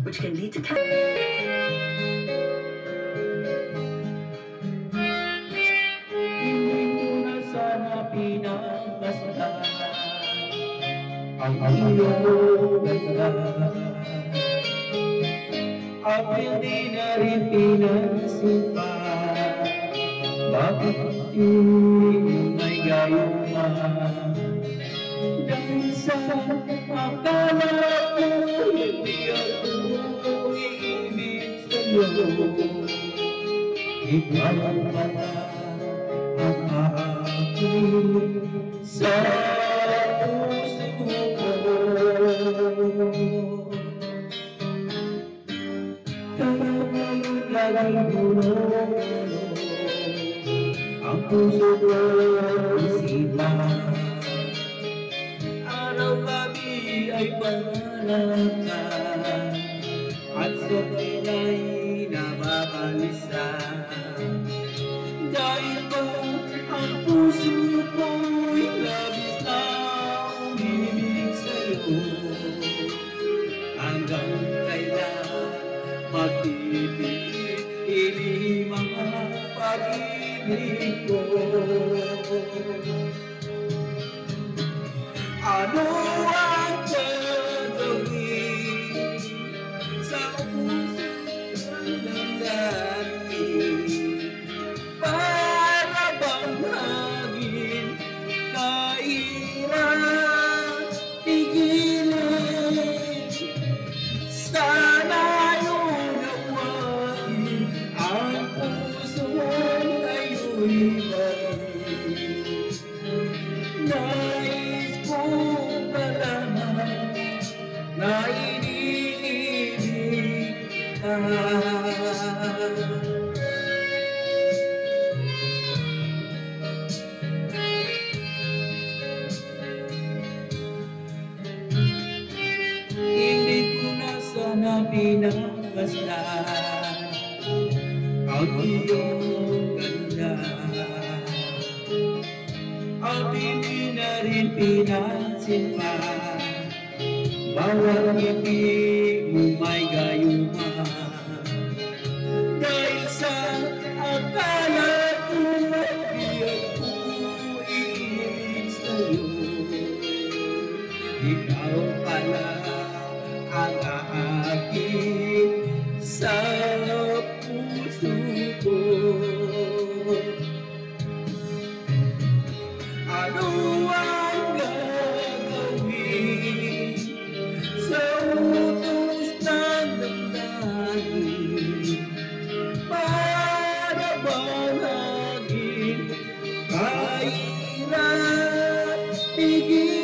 which can lead to cancer. Ang iyong ganda at hindi na rin pinasimpa. Bakit di may gayuma? Dahil sa akala ko hindi ako iibig sa'yo. Ikaw pala ang aking sa puso ko. Kaya ngayon laging bulong-bulong ang puso ko isipan. Araw-gabi ay pangalan ka at sa pinay nababalisa. Dahil ba ang puso ko'y labis na umibig sa'yo? Hanggang kailan magtitiili mga pag-ibig ko? Ano ang gagawin sa puso't damdamin? Para bang maging kahirap tigilin? Sana'y unawain ang puso mo'y ayo'y balik. Nais kong malaman na iniibig ka. Hindi ko na sana pinapasdan ang iyong ganda at hindi na rin pinansin pa. Bawat ngiti mo may gayuma. Dahil sa akala ko di ako iibig sa'yo. Ikaw pala ang aakit sa puso ko. Ano ang gagawin sa utos ng damdamin? Para bang maging kahirap tigilin?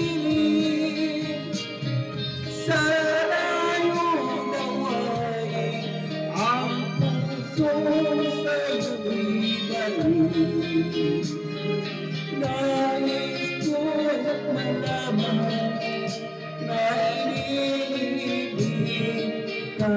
Sana'y unawain ang puso sa'yo'y balik. Nais kong malaman na iniibig ka.